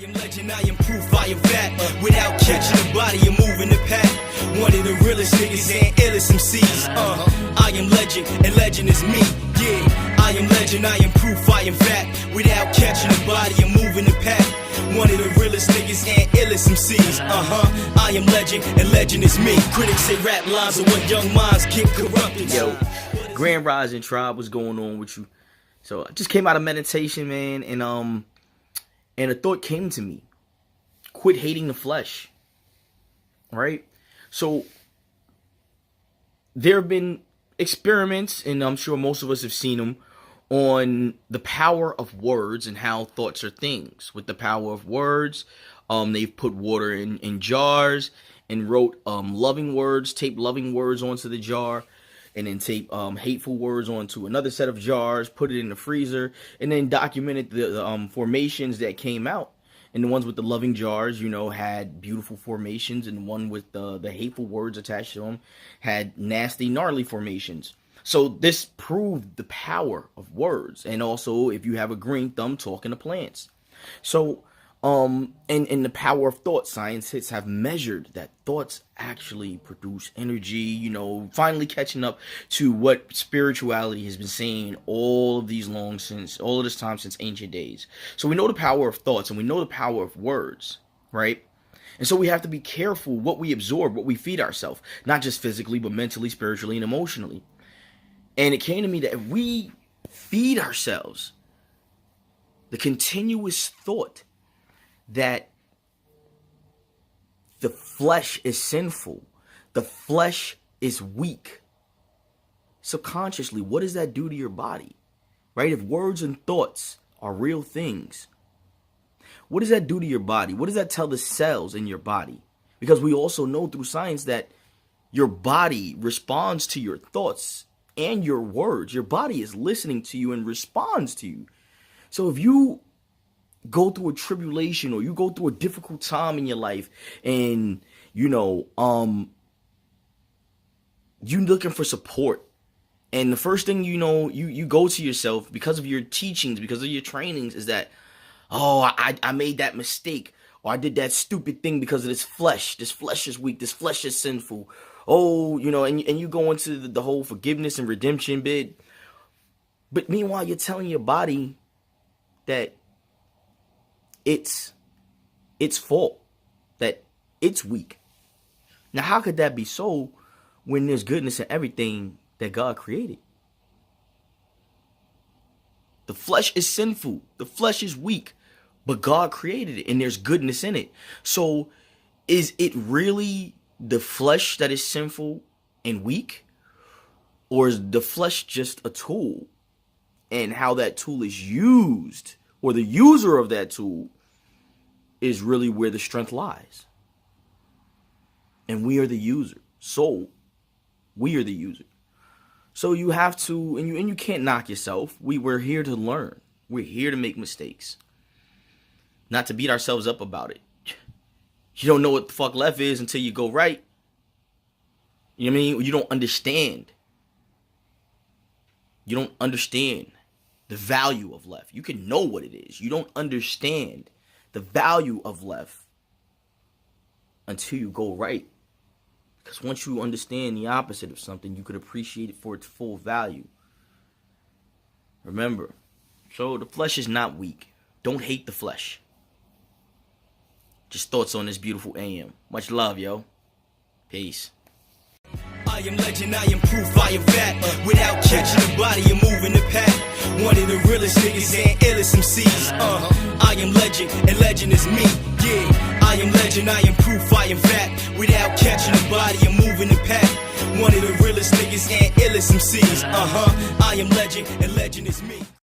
am legend, I am proof, I am fact. Without catching the body, I'm moving the pack. One of the realest niggas and illest MCs. I am legend, and legend is me. Yeah, I am legend, I am proof, I am fact. Without catching the body, I'm moving the pack. One of the realest niggas and illest MCs. I am legend, and legend is me. Critics say rap lines are what young minds get corrupted. Yo, Grand Rising Tribe, what's going on with you? So I just came out of meditation, man, and a thought came to me. Quit hating the flesh. Right? So there have been experiments, and I'm sure most of us have seen them, on the power of words and how thoughts are things. With the power of words, they've put water in jars and wrote loving words, taped loving words onto the jar, and then tape hateful words onto another set of jars, put it in the freezer, and then documented the formations that came out. And the ones with the loving jars, you know, had beautiful formations, and the one with the hateful words attached to them had nasty, gnarly formations. So this proved the power of words, and also if you have a green thumb, talking to plants. So and the power of thought. Scientists have measured that thoughts actually produce energy, you know, finally catching up to what spirituality has been saying all of this time since ancient days. So we know the power of thoughts, and we know the power of words, right? And so we have to be careful what we absorb, what we feed ourselves, not just physically, but mentally, spiritually, and emotionally. And it came to me that if we feed ourselves the continuous thought that the flesh is sinful, the flesh is weak, subconsciously, what does that do to your body? Right? If words and thoughts are real things, what does that do to your body? What does that tell the cells in your body? Because we also know through science that your body responds to your thoughts and your words. Your body is listening to you and responds to you. So if you go through a tribulation, or you go through a difficult time in your life, and you know you're looking for support, and the first thing you know, you go to yourself because of your teachings, because of your trainings, is that, oh, I made that mistake, or I did that stupid thing because of this flesh is weak, this flesh is sinful. Oh, you know, and you go into the whole forgiveness and redemption bit, but meanwhile you're telling your body that it's fault, that it's weak. Now, how could that be so when there's goodness in everything that God created? The flesh is sinful, the flesh is weak, but God created it, and there's goodness in it. So is it really the flesh that is sinful and weak, or is the flesh just a tool, and how that tool is used, or the user of that tool, is really where the strength lies? And we are the user. So we are the user. So you have to, and you can't knock yourself. We're here to learn. We're here to make mistakes, not to beat ourselves up about it. You don't know what the fuck left is until you go right. You know what I mean? You don't understand. You don't understand the value of left. You can know what it is. You don't understand the value of left until you go right. Because once you understand the opposite of something, you could appreciate it for its full value. Remember, so the flesh is not weak. Don't hate the flesh. Just thoughts on this beautiful AM. Much love, yo. Peace. I am legend, I am proof, I am fact. Without catching the body, I'm moving the pack. One of the realest niggas and illest MCs. I am legend, and legend is me. Yeah, I am legend, I am proof, I am fact. Without catching the body, I'm moving the pack. One of the realest niggas and illest MCs. I am legend, and legend is me.